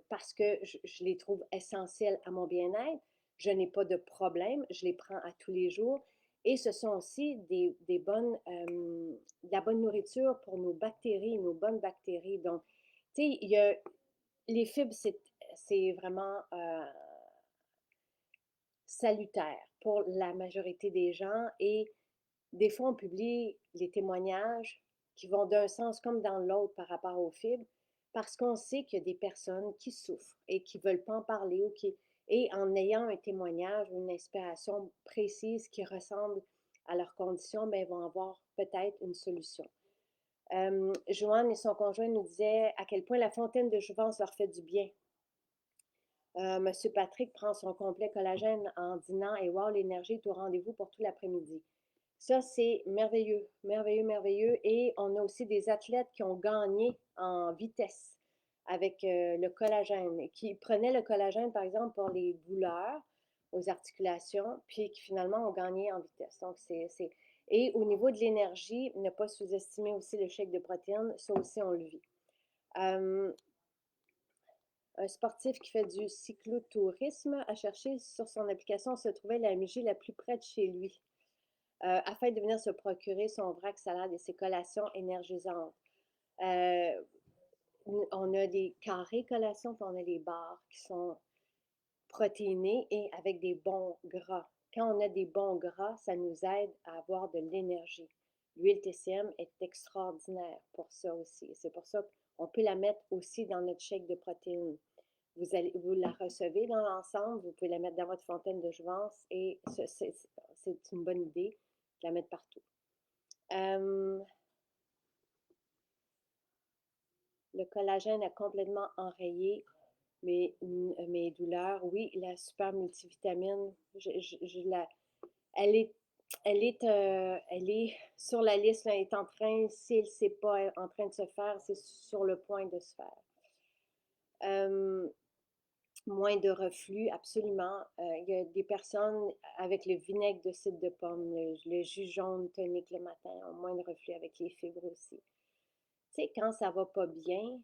[SPEAKER 1] parce que je les trouve essentiels à mon bien-être. Je n'ai pas de problème. Je les prends à tous les jours. Et ce sont aussi de la bonne nourriture pour nos bactéries, nos bonnes bactéries. Donc, tu sais, les fibres, c'est vraiment salutaire pour la majorité des gens. Et des fois, on publie les témoignages qui vont d'un sens comme dans l'autre par rapport aux fibres, parce qu'on sait qu'il y a des personnes qui souffrent et qui ne veulent pas en parler et en ayant un témoignage ou une inspiration précise qui ressemble à leurs conditions, ben, ils vont avoir peut-être une solution. Joanne et son conjoint nous disaient à quel point la fontaine de jouvence leur fait du bien. Monsieur Patrick prend son complet collagène en dînant et wow, l'énergie est au rendez-vous pour tout l'après-midi. Ça, c'est merveilleux, merveilleux, merveilleux. Et on a aussi des athlètes qui ont gagné en vitesse avec le collagène, qui prenaient le collagène, par exemple, pour les douleurs aux articulations, puis qui finalement ont gagné en vitesse. Donc, Et au niveau de l'énergie, ne pas sous-estimer aussi le chèque de protéines, ça aussi, on le vit. Euh, un sportif qui fait du cyclotourisme a cherché sur son application où se trouvait la MJ la plus près de chez lui, afin de venir se procurer son vrac salade et ses collations énergisantes. Euh, on a des carrés collations, puis on a des barres qui sont protéinés et avec des bons gras. Quand on a des bons gras, ça nous aide à avoir de l'énergie. L'huile TCM est extraordinaire pour ça aussi. C'est pour ça qu'on peut la mettre aussi dans notre shake de protéines. Vous la recevez dans l'ensemble, vous pouvez la mettre dans votre fontaine de jouvence et c'est une bonne idée de la mettre partout. Le collagène a complètement enrayé mes douleurs. Oui, la super multivitamine, elle est, elle est sur la liste, là, elle est en train, si elle ne s'est pas en train de se faire, c'est sur le point de se faire. Moins de reflux, absolument. Il y a des personnes avec le vinaigre de cidre de pomme, le jus jaune tonique le matin, ont moins de reflux avec les fibres aussi. Tu sais, quand ça va pas bien,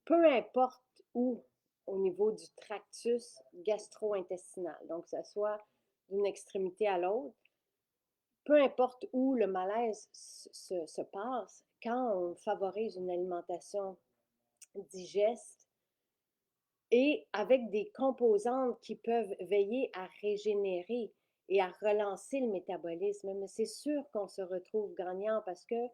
[SPEAKER 1] peu importe où, au niveau du tractus gastro-intestinal, donc que ce soit d'une extrémité à l'autre, peu importe où le malaise se passe, quand on favorise une alimentation digeste et avec des composantes qui peuvent veiller à régénérer et à relancer le métabolisme, mais c'est sûr qu'on se retrouve gagnant parce que,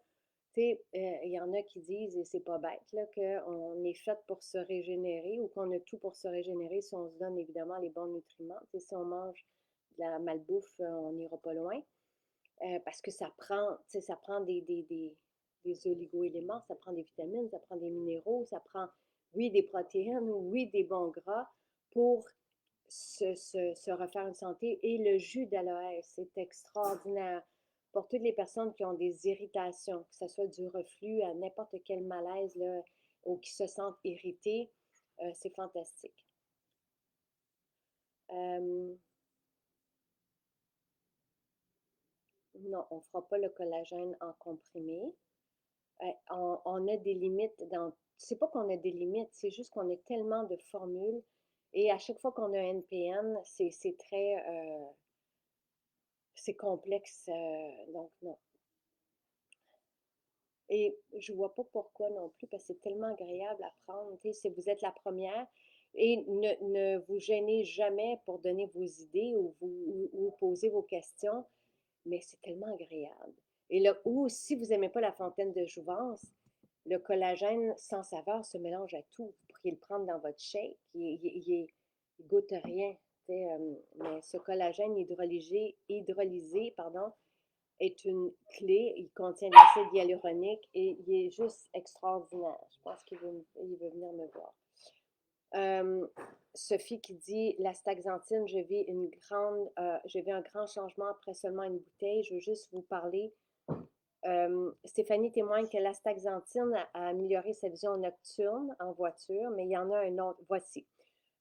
[SPEAKER 1] tu sais, il y en a qui disent, et c'est pas bête, là, qu'on est fait pour se régénérer ou qu'on a tout pour se régénérer si on se donne évidemment les bons nutriments. Tu sais, si on mange de la malbouffe, on n'ira pas loin. Parce que ça prend, tu sais, ça prend des oligo-éléments, ça prend des vitamines, ça prend des minéraux, ça prend, oui, des protéines, oui, des bons gras pour se refaire une santé. Et le jus d'aloès, c'est extraordinaire pour toutes les personnes qui ont des irritations, que ce soit du reflux à n'importe quel malaise, là, ou qui se sentent irrités, c'est fantastique. Euh, non, on ne fera pas le collagène en comprimé. On a des limites dans. C'est pas qu'on a des limites, c'est juste qu'on a tellement de formules et à chaque fois qu'on a un NPN, c'est très. C'est complexe, donc non. Et je vois pas pourquoi non plus, parce que c'est tellement agréable à prendre. Tu sais, si vous êtes la première, et ne vous gênez jamais pour donner vos idées ou poser vos questions, mais c'est tellement agréable. Et là, ou si vous n'aimez pas la fontaine de jouvence, le collagène sans saveur se mélange à tout. Vous pourriez le prendre dans votre shake. Il goûte rien. Mais ce collagène hydrolysé, pardon, est une clé. Il contient de l'acide hyaluronique et il est juste extraordinaire. Je pense il veut venir me voir. Sophie qui dit l'astaxanthine, je vis un grand changement après seulement une bouteille. Je veux juste vous parler. Stéphanie témoigne que l'astaxanthine a amélioré sa vision nocturne en voiture, mais il y en a un autre. Voici.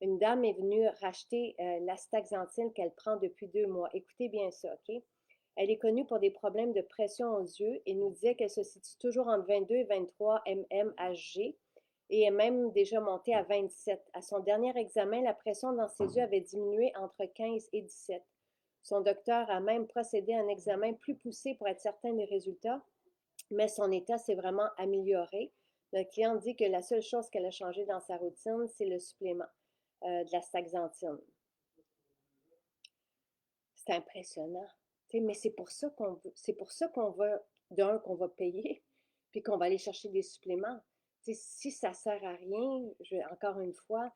[SPEAKER 1] Une dame est venue racheter l'astaxanthine qu'elle prend depuis 2 mois. Écoutez bien ça, OK? Elle est connue pour des problèmes de pression aux yeux et nous disait qu'elle se situe toujours entre 22 et 23 mmHg et est même déjà montée à 27. À son dernier examen, la pression dans ses yeux avait diminué entre 15 et 17. Son docteur a même procédé à un examen plus poussé pour être certain des résultats, mais son état s'est vraiment amélioré. Notre cliente dit que la seule chose qu'elle a changé dans sa routine, c'est le supplément de la staxanthine. C'est impressionnant. Mais c'est pour ça qu'on va, qu'on va payer, puis qu'on va aller chercher des suppléments. Si ça ne sert à rien, encore une fois,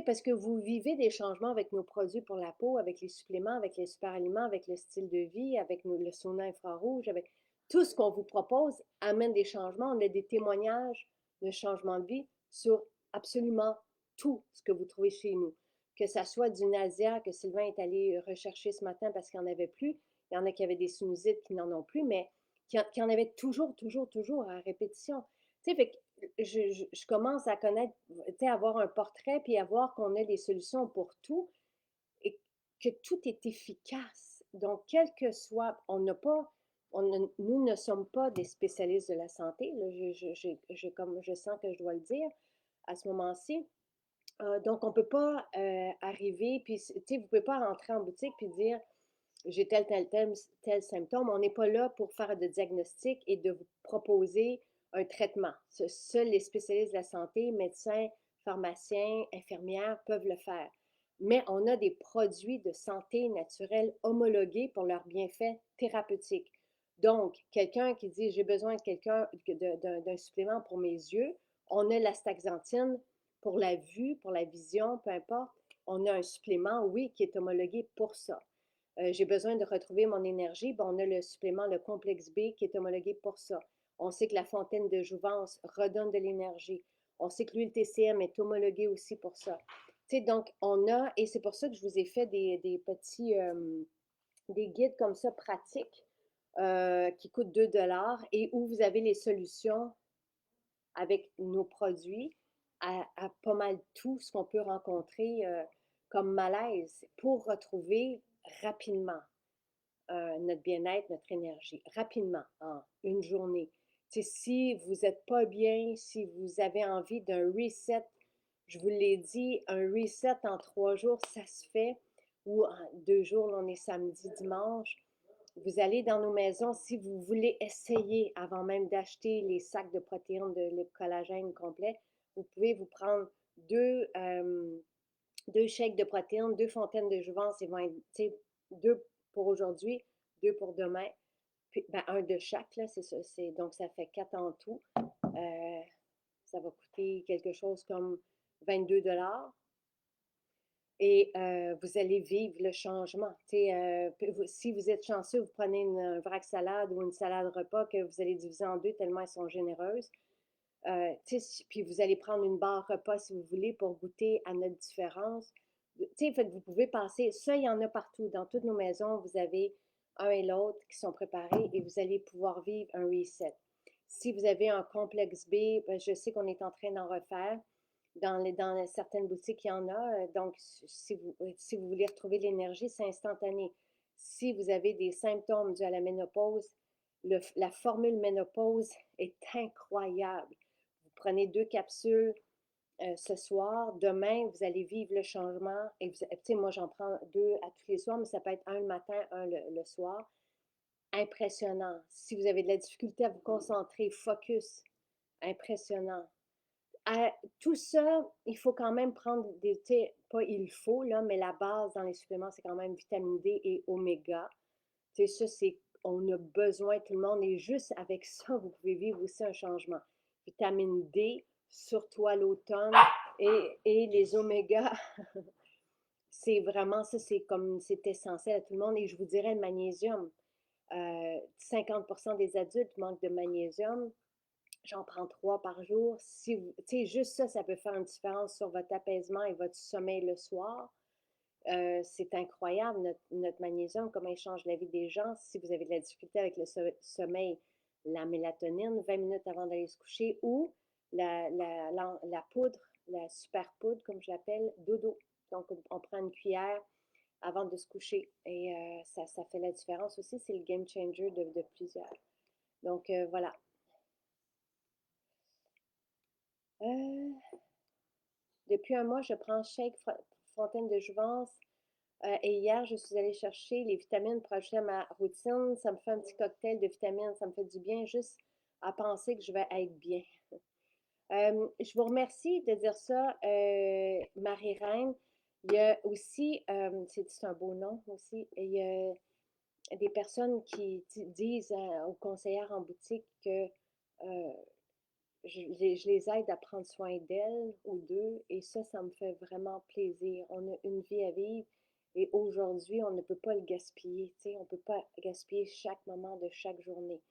[SPEAKER 1] parce que vous vivez des changements avec nos produits pour la peau, avec les suppléments, avec les super aliments, avec le style de vie, avec le sauna infrarouge, avec tout ce qu'on vous propose amène des changements. On a des témoignages de changement de vie sur absolument tout ce que vous trouvez chez nous. Que ça soit du Nasia que Sylvain est allé rechercher ce matin parce qu'il n'y en avait plus. Il y en a qui avaient des sinusites qui n'en ont plus, mais qui en avaient toujours, toujours, toujours à répétition. Tu sais, fait que je commence à connaître, tu sais, avoir un portrait, puis à voir qu'on a des solutions pour tout et que tout est efficace. Donc, quel que soit, on n'a pas, nous ne sommes pas des spécialistes de la santé. Là, je sens que je dois le dire à ce moment-ci. Donc, on ne peut pas arriver, puis, tu sais, vous ne pouvez pas rentrer en boutique puis dire j'ai tel symptôme. On n'est pas là pour faire de diagnostic et de vous proposer un traitement. Seuls les spécialistes de la santé, médecins, pharmaciens, infirmières peuvent le faire. Mais on a des produits de santé naturelle homologués pour leurs bienfaits thérapeutiques. Donc, quelqu'un qui dit j'ai besoin d'un supplément pour mes yeux, on a l'astaxanthine pour la vue, pour la vision, peu importe. On a un supplément, oui, qui est homologué pour ça. J'ai besoin de retrouver mon énergie, on a le supplément, le complexe B, qui est homologué pour ça. On sait que la fontaine de jouvence redonne de l'énergie. On sait que l'huile TCM est homologuée aussi pour ça. Tu sais, donc, on a, et c'est pour ça que je vous ai fait des petits des guides comme ça pratiques qui coûtent 2 $ et où vous avez les solutions avec nos produits à pas mal tout ce qu'on peut rencontrer comme malaise pour retrouver rapidement notre bien-être, notre énergie, rapidement, en une journée. T'sais, si vous n'êtes pas bien, si vous avez envie d'un reset, je vous l'ai dit, un reset en 3 jours, ça se fait, ou en 2 jours, là, on est samedi, dimanche. vous allez dans nos maisons, si vous voulez essayer, avant même d'acheter les sacs de protéines de le collagène complet, vous pouvez vous prendre deux shakes de protéines, deux fontaines de jouvence, et vont être, deux pour aujourd'hui, deux pour demain, puis, ben, un de chaque, là, c'est ça, donc ça fait 4 en tout. Ça va coûter quelque chose comme 22 $. Et vous allez vivre le changement. Si vous êtes chanceux, vous prenez une vrac salade ou une salade repas que vous allez diviser en deux tellement elles sont généreuses. Puis vous allez prendre une barre repas si vous voulez pour goûter à notre différence. Fait que vous pouvez passer, ça il y en a partout, dans toutes nos maisons, vous avez un et l'autre qui sont préparés et vous allez pouvoir vivre un reset. Si vous avez un complexe B, ben, je sais qu'on est en train d'en refaire. Dans certaines boutiques, il y en a. Donc, si vous voulez retrouver l'énergie, c'est instantané. Si vous avez des symptômes dus à la ménopause, la formule ménopause est incroyable. Vous prenez 2 capsules ce soir. Demain, vous allez vivre le changement. Et moi, j'en prends 2 à tous les soirs, mais ça peut être un le matin, un le soir. Impressionnant. Si vous avez de la difficulté à vous concentrer, focus, impressionnant. Tout ça, il faut quand même prendre pas il faut, là, mais la base dans les suppléments, c'est quand même vitamine D et oméga. Ça, on a besoin, tout le monde, et juste avec ça, vous pouvez vivre aussi un changement. Vitamine D, surtout à l'automne, et les omégas, c'est vraiment ça, c'est essentiel à tout le monde. Et je vous dirais le magnésium. 50% des adultes manquent de magnésium. J'en prends 3 par jour. Juste ça, ça peut faire une différence sur votre apaisement et votre sommeil le soir. C'est incroyable, notre magnésium, comment il change la vie des gens. Si vous avez de la difficulté avec le sommeil, la mélatonine, 20 minutes avant d'aller se coucher, ou la poudre, la super poudre, comme je l'appelle, dodo. Donc, on prend une cuillère avant de se coucher. Et ça fait la différence aussi. C'est le game changer de plusieurs. Donc, voilà. Depuis un mois, je prends shake fontaine de jouvence. Et hier, je suis allée chercher les vitamines pour ajouter à ma routine. Ça me fait un petit cocktail de vitamines. Ça me fait du bien juste à penser que je vais être bien. Je vous remercie de dire ça, Marie-Reine. Il y a aussi, c'est un beau nom aussi, il y a des personnes qui disent aux conseillères en boutique que je les aide à prendre soin d'elles ou d'eux, et ça me fait vraiment plaisir. On a une vie à vivre et aujourd'hui, on ne peut pas le gaspiller, tu sais, on ne peut pas gaspiller chaque moment de chaque journée.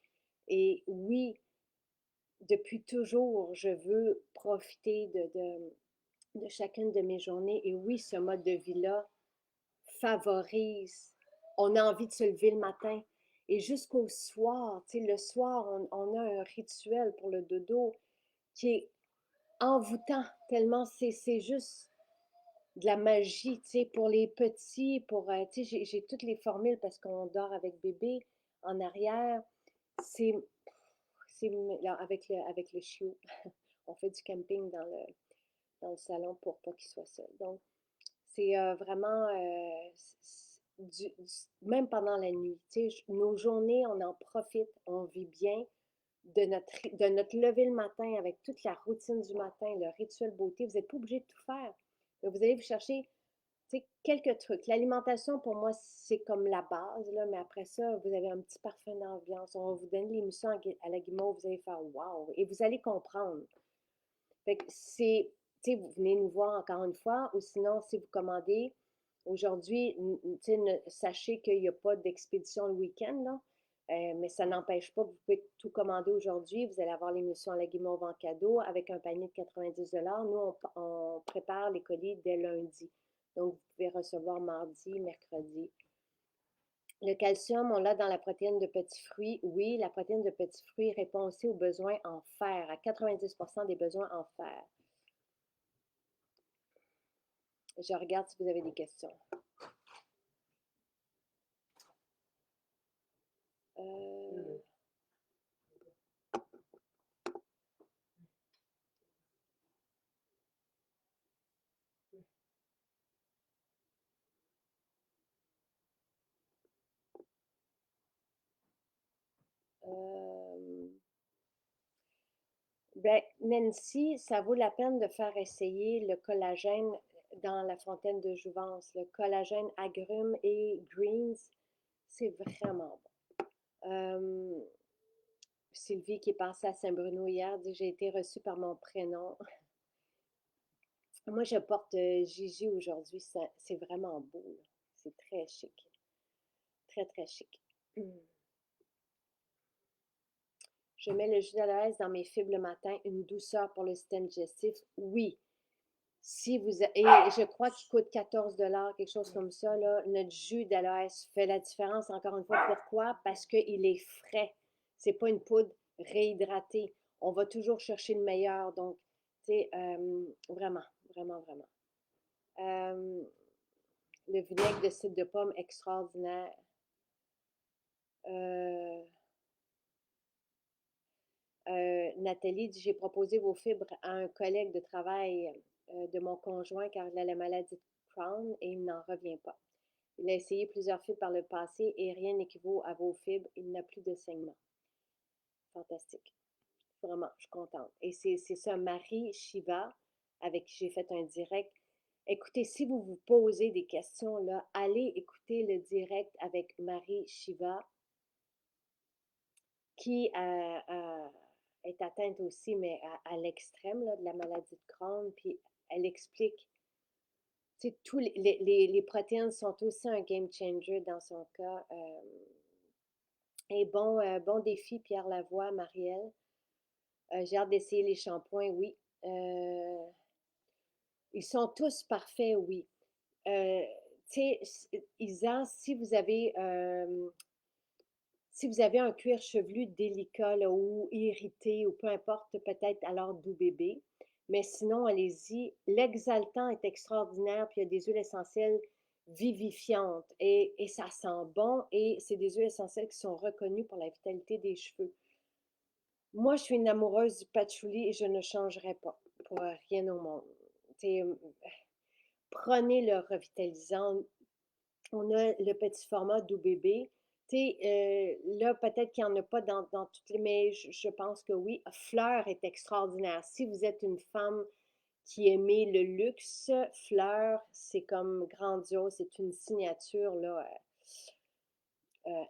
[SPEAKER 1] Et oui, depuis toujours, je veux profiter de chacune de mes journées, et oui, ce mode de vie-là favorise. On a envie de se lever le matin. Et jusqu'au soir, tu sais, le soir, on a un rituel pour le dodo qui est envoûtant, tellement c'est juste de la magie, tu sais, pour les petits, tu sais, j'ai toutes les formules parce qu'on dort avec bébé en arrière. C'est, avec le chiot. On fait du camping dans le salon pour pas qu'il soit seul. Donc, c'est vraiment, même pendant la nuit, tu sais, nos journées, on en profite, on vit bien de notre lever le matin avec toute la routine du matin, le rituel beauté. Vous n'êtes pas obligé de tout faire. Mais vous allez vous chercher, tu sais, quelques trucs. L'alimentation, pour moi, c'est comme la base, là, mais après ça, vous avez un petit parfum d'ambiance. On va vous donner l'émission à la guimauve, vous allez faire wow! Et vous allez comprendre. Fait que tu sais, vous venez nous voir encore une fois, ou sinon, si vous commandez, aujourd'hui, tu sais, sachez qu'il n'y a pas d'expédition le week-end, là. Mais ça n'empêche pas que vous pouvez tout commander aujourd'hui. Vous allez avoir l'émission La Guimauve en cadeau avec un panier de 90 $. Nous, on prépare les colis dès lundi. Donc, vous pouvez recevoir mardi, mercredi. Le calcium, on l'a dans la protéine de petits fruits. Oui, la protéine de petits fruits répond aussi aux besoins en fer, à 90% des besoins en fer. Je regarde si vous avez des questions. Ben, Nancy, ça vaut la peine de faire essayer le collagène dans la fontaine de jouvence. Le collagène agrumes et greens, c'est vraiment bon. Sylvie qui est passée à Saint-Bruno hier dit j'ai été reçue par mon prénom. Moi, je porte Gigi aujourd'hui. C'est vraiment beau, là. C'est très chic. Très, très chic. Je mets le jus d'aloès dans mes fibres le matin, une douceur pour le système digestif. Oui. Si vous et je crois qu'il coûte 14 $, quelque chose comme ça, là, notre jus d'aloès fait la différence, encore une fois. Pourquoi? Parce qu'il est frais. C'est pas une poudre réhydratée. On va toujours chercher le meilleur. Donc, tu sais, vraiment, vraiment, vraiment. Le vinaigre de cidre de pomme extraordinaire. Euh, Nathalie dit, j'ai proposé vos fibres à un collègue de travail de mon conjoint car il a la maladie de Crohn et il n'en revient pas. Il a essayé plusieurs fibres par le passé et rien n'équivaut à vos fibres. Il n'a plus de saignement. Fantastique. Vraiment, je suis contente. Et c'est ça, Marie Shiva, avec qui j'ai fait un direct. Écoutez, si vous vous posez des questions, là, allez écouter le direct avec Marie Shiva, qui est atteinte aussi, mais à l'extrême de la maladie de Crohn. Puis elle explique, tu sais, tous les protéines sont aussi un game changer dans son cas. Et bon défi, Pierre Lavoie, Marielle. J'ai hâte d'essayer les shampoings, oui. Euh, Ils sont tous parfaits, oui. Euh, tu sais, Isa, si vous avez un cuir chevelu délicat là, ou irrité ou peu importe, peut-être alors doux bébé. Mais sinon, allez-y. L'exaltant est extraordinaire, puis il y a des huiles essentielles vivifiantes et ça sent bon et c'est des huiles essentielles qui sont reconnues pour la vitalité des cheveux. Moi, je suis une amoureuse du patchouli et je ne changerai pas pour rien au monde. T'sais, prenez le revitalisant. On a le petit format doux bébé. Là, peut-être qu'il n'y en a pas dans toutes les, mais je pense que oui. Fleur est extraordinaire. Si vous êtes une femme qui aimait le luxe, Fleur, c'est comme grandiose. C'est une signature là,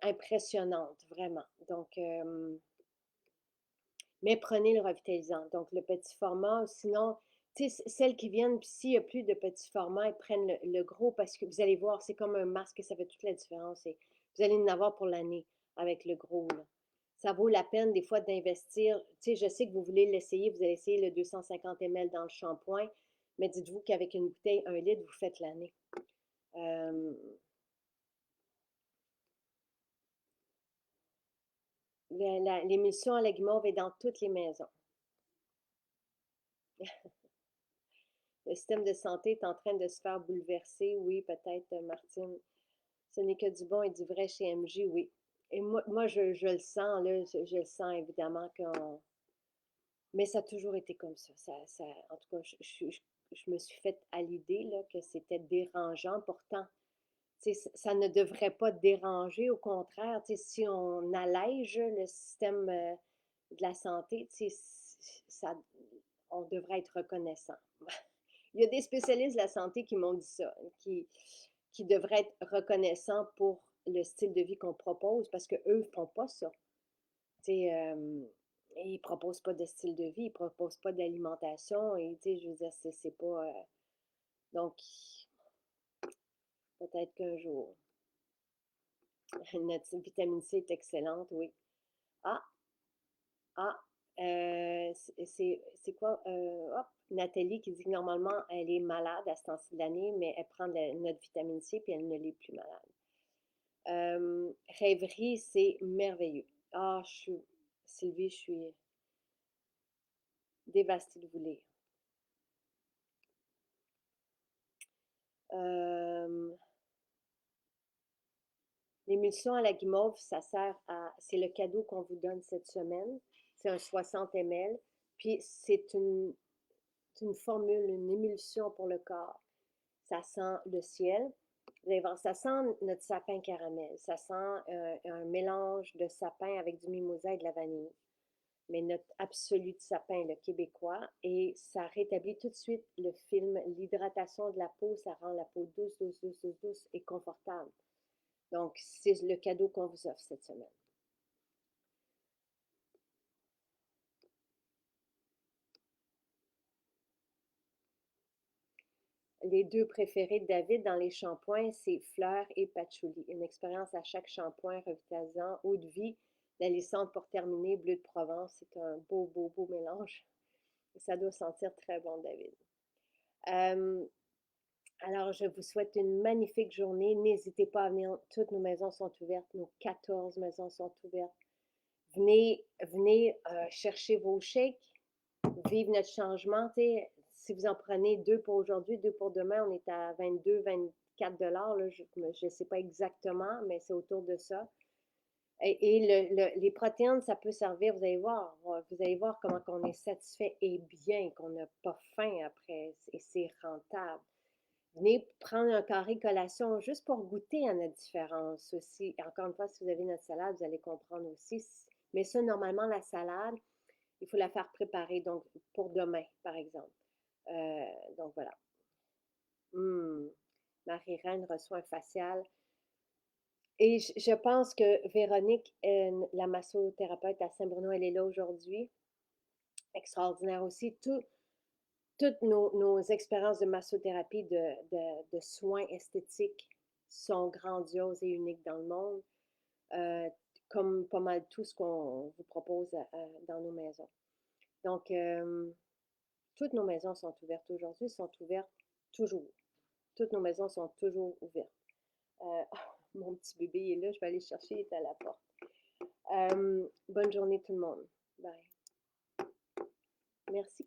[SPEAKER 1] impressionnante, vraiment. Donc, mais prenez le revitalisant. Donc, le petit format, sinon, celles qui viennent, puis s'il n'y a plus de petit format, elles prennent le gros parce que vous allez voir, c'est comme un masque, ça fait toute la différence. Et vous allez en avoir pour l'année avec le gros, là. Ça vaut la peine des fois d'investir. Tu sais, je sais que vous voulez l'essayer, vous allez essayer le 250 ml dans le shampoing, mais dites-vous qu'avec une bouteille, 1 litre, vous faites l'année. Euh, L'émulsion à la guimauve est dans toutes les maisons. Le système de santé est en train de se faire bouleverser. Oui, peut-être, Martine. Ce n'est que du bon et du vrai chez MJ, oui. Et moi je le sens, là, je le sens évidemment qu'on. Mais ça a toujours été comme ça. En tout cas, je me suis faite à l'idée là, que c'était dérangeant. Pourtant, ça ne devrait pas déranger. Au contraire, si on allège le système de la santé, ça, on devrait être reconnaissant. Il y a des spécialistes de la santé qui m'ont dit ça, qui devraient être reconnaissants pour le style de vie qu'on propose parce qu'eux ne font pas ça. Ils ne proposent pas de style de vie, ils ne proposent pas d'alimentation et je veux dire, c'est pas. Donc, peut-être qu'un jour. Notre vitamine C est excellente, oui. Ah, ah, c'est quoi? Hop, Nathalie qui dit que normalement, elle est malade à ce temps-ci de l'année, mais elle prend notre vitamine C puis elle ne l'est plus malade. Rêverie, c'est merveilleux. Ah, Sylvie, je suis dévastée de vous lire. L'émulsion à la guimauve, ça sert à. C'est le cadeau qu'on vous donne cette semaine. C'est un 60 ml. Puis c'est une formule, une émulsion pour le corps. Ça sent le ciel. Vous allez voir, ça sent notre sapin caramel. Ça sent un mélange de sapin avec du mimosa et de la vanille. mais notre absolu de sapin, le québécois, et ça rétablit tout de suite le film, l'hydratation de la peau, ça rend la peau douce, douce, douce, douce, douce et confortable. Donc, c'est le cadeau qu'on vous offre cette semaine. Les deux préférés de David dans les shampoings, c'est Fleur et Patchouli. Une expérience à chaque shampoing revitalisant, eau de vie, la lissante pour terminer, bleu de Provence. C'est un beau, beau, beau mélange. Et ça doit sentir très bon, David. Euh, alors, je vous souhaite une magnifique journée. N'hésitez pas à venir. Toutes nos maisons sont ouvertes. Nos 14 maisons sont ouvertes. Venez chercher vos chèques, vivre notre changement. T'sais, si vous en prenez 2 pour aujourd'hui, 2 pour demain, on est à 22, 24 dollars. Je ne sais pas exactement, mais c'est autour de ça. Les protéines, ça peut servir, vous allez voir comment on est satisfait et bien, qu'on n'a pas faim après, et c'est rentable. Venez prendre un carré collation juste pour goûter à notre différence aussi. Encore une fois, si vous avez notre salade, vous allez comprendre aussi. Mais ça, normalement, la salade, il faut la faire préparer donc pour demain, par exemple. Donc voilà. Marie-Reine reçoit un facial. Et je pense que Véronique, la massothérapeute à Saint-Bruno, elle est là aujourd'hui. Extraordinaire aussi. Toutes nos expériences de massothérapie, de soins esthétiques sont grandioses et uniques dans le monde, comme pas mal tout ce qu'on vous propose dans nos maisons. Donc, toutes nos maisons sont ouvertes aujourd'hui, sont ouvertes toujours. Toutes nos maisons sont toujours ouvertes. Mon petit bébé est là, je vais aller le chercher, il est à la porte. Bonne journée tout le monde. Bye. Merci.